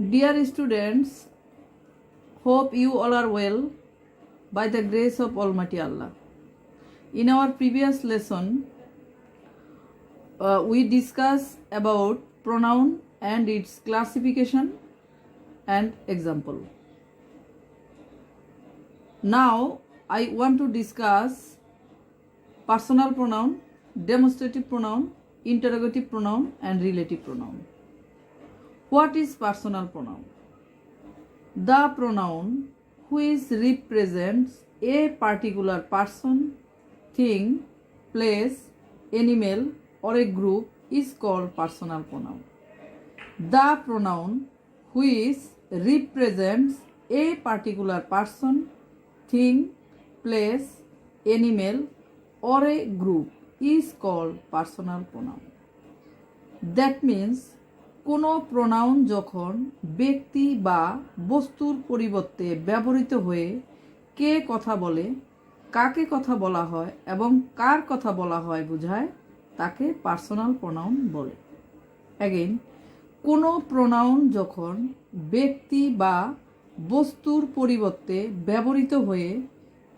Dear students, hope you all are well by the grace of Almighty Allah. In our previous lesson, we discussed about pronoun and its classification and example. Now, I want to discuss personal pronoun, demonstrative pronoun, interrogative pronoun and relative pronoun. What is personal pronoun? The pronoun which represents a particular person, thing, place, animal or a group is called personal pronoun. The pronoun which represents a particular person, thing, place, animal or a group is called personal pronoun. That means কোনো pronoun যখন ব্যক্তি বা বস্তুর পরিবর্তে ব্যবহৃত হয়ে কে কথা বলে, কাকে কথা বলা হয় এবং কার কথা বলা হয় বোঝায়, তাকে পার্সোনাল প্রোনাউন বলে। অ্যাগেইন, কোনো প্রোনাউন যখন ব্যক্তি বা বস্তুর পরিবর্তে ব্যবহৃত হয়ে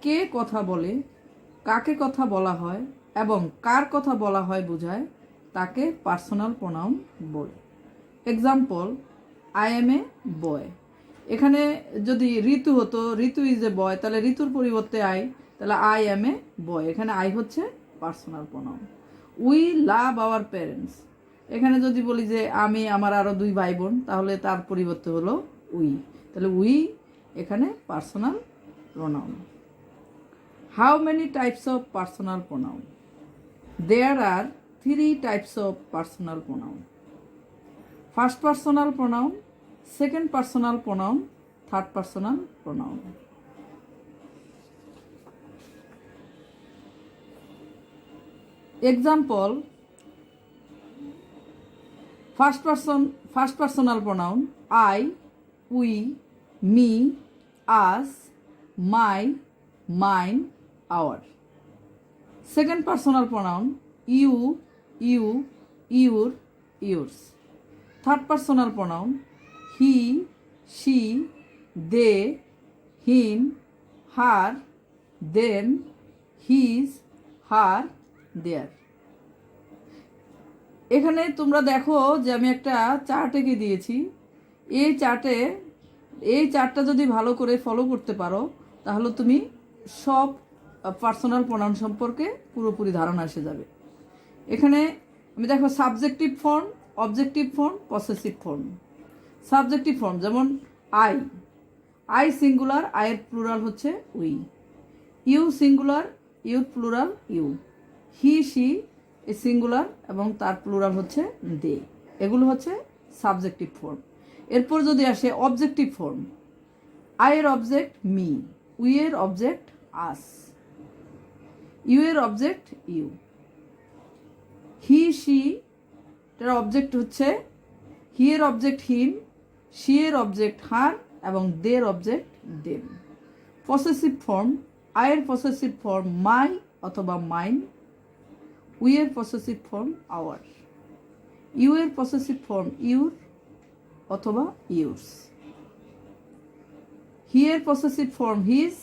কে কথা বলে, কাকে কথা বলা হয় এবং কার কথা বলা হয় বোঝায়, তাকে পার্সোনাল প্রোনাউন বলে। এক্সাম্পল, আই এম এ বয়। এখানে যদি ঋতু হতো, ঋতু ইজ এ বয়, তাহলে ঋতুর পরিবর্তে আই, তাহলে আই এম এ বয়। এখানে আই হচ্ছে personal pronoun. We love our parents. এখানে যদি বলি যে আমি আমার আরও 2 ভাই বোন, তাহলে তার পরিবর্তে হলো উই, তাহলে উই এখানে personal pronoun. How many types of personal pronoun? There are 3 types of personal pronoun. First personal pronoun, second personal pronoun, third personal pronoun. Example, first personal pronoun, I, we, me, us, my, mine, our. Second personal pronoun, you, your, yours. Third personal pronoun, he, she, they, him, her, them, his, her, their. এখানে তোমরা দেখো যে আমি একটা chart এঁকে দিয়েছি। এই চার্টটা যদি ভালো করে ফলো করতে পারো, তাহলে তুমি সব পার্সোনাল প্রোনাউন সম্পর্কে পুরোপুরি ধারণা এসে যাবে। এখানে আমি দেখো subjective form, objective form, possessive form. Subjective form যেমন আই সিঙ্গুলার, আয়ের প্লুরাল হচ্ছে উই। ইউ সিঙ্গুলার, ইউর প্লুরাল ইউ। হি, শি এ সিঙ্গুলার এবং তার প্লুরাল হচ্ছে দে। এগুলো হচ্ছে সাবজেক্টিভ ফর্ম। এরপর যদি আসে অবজেক্টিভ ফর্ম, আয়ের অবজেক্ট মি, উই এর অবজেক্ট আস, ইউ এর অবজেক্ট ইউ। হি, শি এর অবজেক্ট হচ্ছে, হি এর অবজেক্ট হিম, শি এর অবজেক্ট হার এবং দের অবজেক্ট দেম। পসেসিভ ফর্ম, আয়ের পসেসিভ ফর্ম মাই অথবা মাইন, উই এর পসেসিভ ফর্ম আওয়ার, ইউ এর পসেসিভ ফর্ম ইউর অথবা ইউরস, হি এর পসেসিভ ফর্ম হিজ,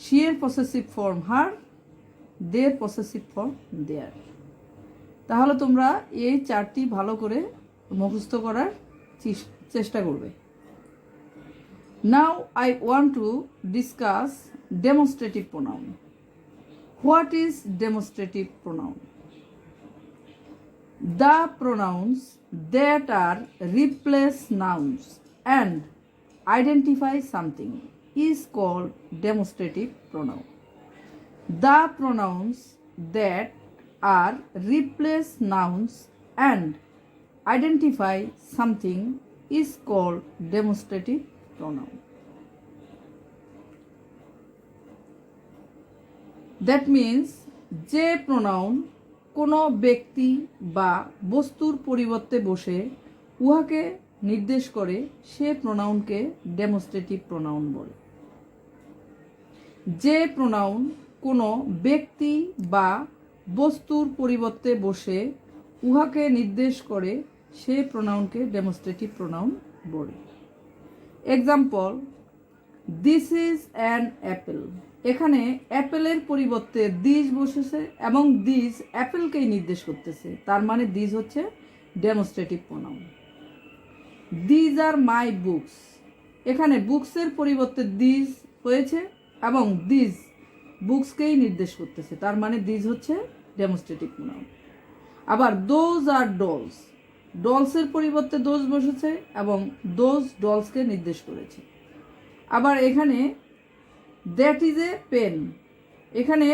শি এর পসেসিভ ফর্ম হার, দের পসেসিভ ফর্ম দেয়ার। তাহলে তোমরা এই চারটি ভালো করে মুখস্থ করার চেষ্টা করবে। Now I want to discuss demonstrative pronoun. What is demonstrative pronoun? The pronouns that are replace nouns and identify something is called demonstrative pronoun. The pronouns that are replace nouns and identify something is called demonstrative pronoun. That means যে pronoun কোনো ব্যক্তি বা বস্তুর পরিবর্তে বসে উহাকে নির্দেশ করে, সে প্রোনাউনকে ডেমনস্ট্রেটিভ প্রোনাউন বলে। যে প্রোনাউন কোনো ব্যক্তি বা বস্তুর পরিবর্তে বসে উহাকে নির্দেশ করে, সে প্রোনাউনকে ডেমনস্ট্রেটিভ প্রোনাউন বলে। Example, this is an Apple. এখানে অ্যাপেলের পরিবর্তে দিস বসেছে এবং দিস অ্যাপেলকেই নির্দেশ করতেছে, তার মানে দিস হচ্ছে demonstrative pronoun. These are my books, এখানে বুকসের পরিবর্তে দিস হয়েছে এবং দিস বুকসকেই নির্দেশ করতেছে, তার মানে দিস হচ্ছে ডেমনস্ট্রেটিভ প্রোনাউন। আবার দোজ আর ডলস, ডলসের পরিবর্তে দোজ বসেছে এবং দোজ ডলসকে নির্দেশ করেছে। আবার এখানে দ্যাট ইজ এ পেন, এখানে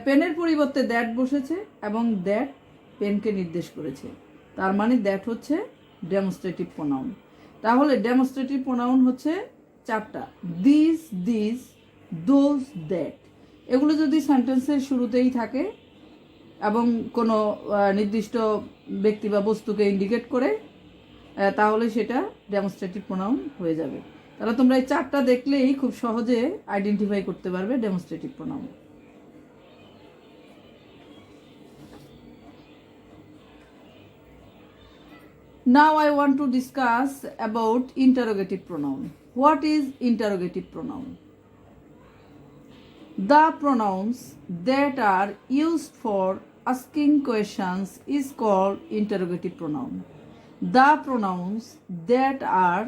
পেনের পরিবর্তে দ্যাট বসেছে এবং দ্যাট পেনকে নির্দেশ করেছে, তার মানে দ্যাট হচ্ছে ডেমনস্ট্রেটিভ প্রোনাউন। তাহলে ডেমনস্ট্রেটিভ প্রোনাউন হচ্ছে চারটা, দিস, দিস, দোজ, দ্যাট। এগুলো যদি সেন্টেন্সের শুরুতেই থাকে এবং কোনো নির্দিষ্ট ব্যক্তি বা বস্তুকে ইন্ডিকেট করে, তাহলে সেটা ডেমনস্ট্রেটিভ প্রোনাউন হয়ে যাবে। তাহলে তোমরা এই চারটা দেখলেই খুব সহজে আইডেন্টিফাই করতে পারবে demonstrative pronoun. Now I want to discuss about interrogative pronoun. What is interrogative pronoun? The pronouns that are used for asking questions is called interrogative pronoun. The pronouns that are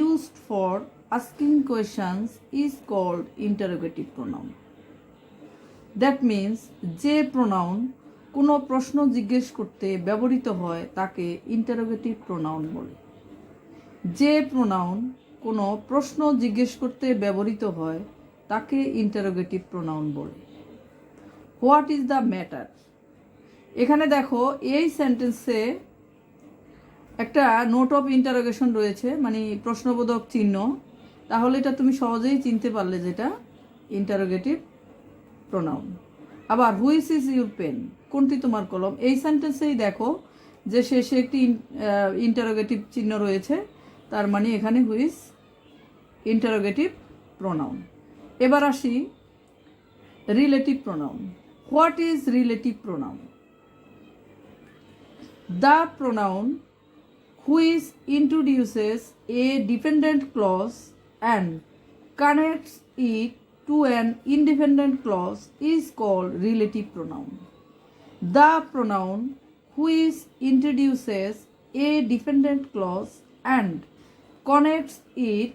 used for asking questions is called interrogative pronoun. That means যে pronoun কোনো প্রশ্ন জিজ্ঞেস করতে ব্যবহৃত হয় তাকে interrogative pronoun বলে। যে প্রোনাউন কোনো প্রশ্ন জিজ্ঞেস করতে ব্যবহৃত হয় তাকে ইন্টারোগেটিভ প্রোনাউন বলে। হোয়াট ইজ দ্য ম্যাটার, এখানে দেখো এই সেন্টেন্সে একটা নোট অফ ইন্টারোগেশন রয়েছে, মানে প্রশ্নবোধক চিহ্ন, তাহলে এটা তুমি সহজেই চিনতে পারলে যেটা ইন্টারোগেটিভ প্রোনাউন। আবার হুইচ ইজ ইউর পেন, কোনটি তোমার কলম, এই সেন্টেন্সেই দেখো যে শেষে একটি ইন্টারোগেটিভ চিহ্ন রয়েছে, তার মানে এখানে হুইচ ইন্টারোগেটিভ প্রোনাউন। এবার আসি relative pronoun. What is relative pronoun? The pronoun which introduces a dependent clause and connects it to an independent clause is called relative pronoun. The pronoun which introduces a dependent clause and connects it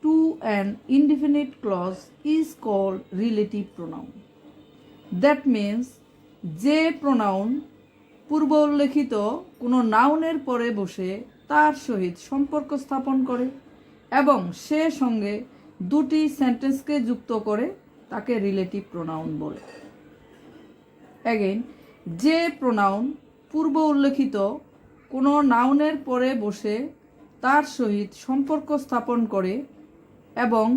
to an indefinite clause is called relative pronoun. That means যে pronoun পূর্ব উল্লেখিত কোনো নাউনের পরে বসে তার সহিত সম্পর্ক স্থাপন করে এবং সে সঙ্গে দুটি সেন্টেন্সকে যুক্ত করে তাকে রিলেটিভ প্রোনাউন বলে। অ্যাগেইন, যে প্রোনাউন পূর্ব উল্লেখিত কোনো নাউনের পরে বসে তার সহিত সম্পর্ক স্থাপন করে এবং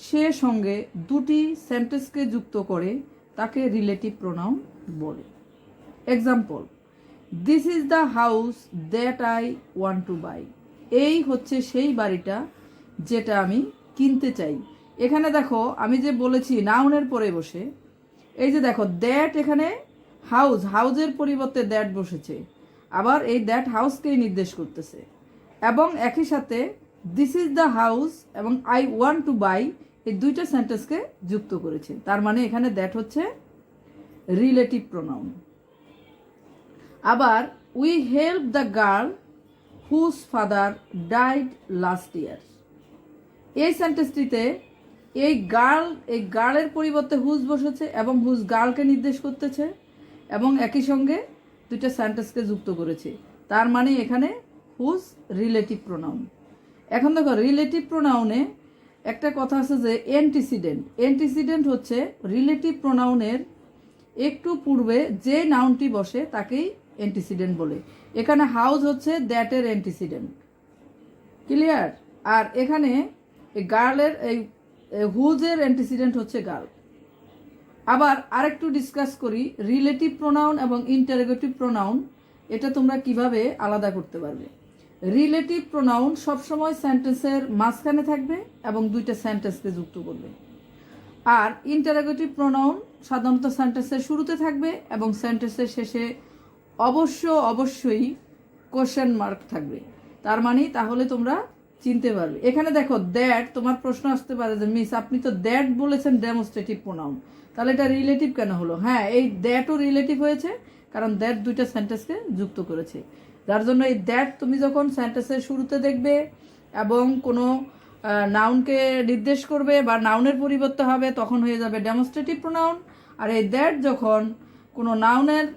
সে সঙ্গে দুটি সেন্টেন্সকে যুক্ত করে তাকে রিলেটিভ প্রোনাউন বলে। Example, this is the house that I want to buy, এই হচ্ছে সেই বাড়িটা যেটা আমি কিনতে চাই। এখানে দেখো আমি যে বলেছি নাউনের পরে বসে, এই যে দেখো দ্যাট, এখানে হাউস, হাউজের পরিবর্তে দ্যাট বসেছে, আবার এই দ্যাট হাউসকেই নির্দেশ করতেছে এবং একই সাথে দিস ইজ দ্য হাউস এবং আই ওয়ান্ট টু বাই এই দুইটা সেন্টেন্সকে যুক্ত করেছে, তার মানে এখানে দ্যাট হচ্ছে রিলেটিভ প্রোনাউন। আবার we help the girl whose father died last year, এই সেন্টেন্সটিতে এই গার্লের পরিবর্তে হুজ বসেছে এবং হুজ গার্লকে নির্দেশ করতেছে এবং একই সঙ্গে দুইটা সেন্টেন্সকে যুক্ত করেছে, তার মানে এখানে হুজ রিলেটিভ প্রোনাউন। এখন দেখো রিলেটিভ প্রোনাউনে একটা কথা আছে যে অ্যান্টিসিডেন্ট হচ্ছে রিলেটিভ প্রোনাউনের একটু পূর্বে যে নাউনটি বসে তাকেই অ্যান্টিসিডেন্ট বলে। এখানে হাউস হচ্ছে দ্যাটের অ্যান্টিসিডেন্ট, ক্লিয়ার? আর এখানে গার্লের এই হুজের অ্যান্টিসিডেন্ট হচ্ছে গার্ল। আবার আরেকটু ডিসকাস করি রিলেটিভ প্রোনাউন এবং ইন্টারোগেটিভ প্রোনাউন, এটা তোমরা কিভাবে আলাদা করতে পারবে। রিলেটিভ প্রোনাউন সবসময় সেন্টেন্সের মাঝখানে থাকবে এবং দুইটা সেন্টেন্সকে যুক্ত করবে, আর ইন্টারোগেটিভ প্রোনাউন সাধারণত সেন্টেন্সের শুরুতে থাকবে এবং সেন্টেন্সের শেষে অবশ্যই কোশ্চেন মার্ক থাকবে। তার মানে তাহলে তোমরা চিনতে পারবে। এখানে দেখো দ্যাট, তোমার প্রশ্ন আসতে পারে যে মিস আপনি তো দ্যাট বলেছেন ডেমনস্ট্রেটিভ প্রোনাউন, তাহলে এটা রিলেটিভ কেন হলো? হ্যাঁ, এই দ্যাটও রিলেটিভ হয়েছে কারণ দ্যাট দুইটা সেন্টেন্সকে যুক্ত করেছে, যার জন্য এই দ্যাট তুমি যখন সেন্টেন্সের শুরুতে দেখবে এবং কোনো নাউনকে নির্দেশ করবে বা নাউনের পরিবর্তে হবে তখন হয়ে যাবে ডেমনস্ট্রেটিভ প্রোনাউন। আর এই দ্যাট যখন কোনো নাউনের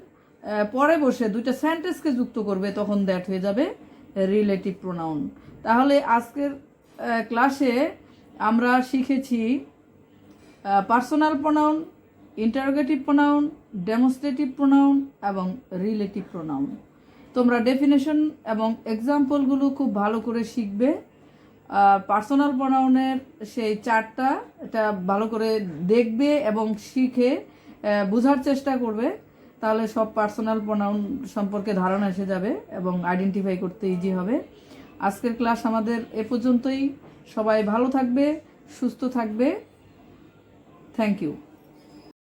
পরে বসে দুইটা সেন্টেন্সকে যুক্ত করবে তখন দ্যাট হয়ে যাবে রিলেটিভ প্রোনাউন। তাহলে আজকের ক্লাসে আমরা শিখেছি personal pronoun, interrogative pronoun, demonstrative pronoun এবং রিলেটিভ প্রোনাউন। তোমরা ডেফিনেশন এবং এক্সাম্পলগুলো খুব ভালো করে শিখবে। পার্সোনাল প্রোনাউনের সেই চারটা এটা ভালো করে দেখবে এবং শিখে বোঝার চেষ্টা করবে, তাহলে সব পার্সোনাল প্রোনাউন সম্পর্কে ধারণা এসে যাবে এবং আইডেন্টিফাই করতে ইজি হবে। আজকের ক্লাস আমাদের এ পর্যন্তই। সবাই ভালো থাকবে, সুস্থ থাকবে। Thank you.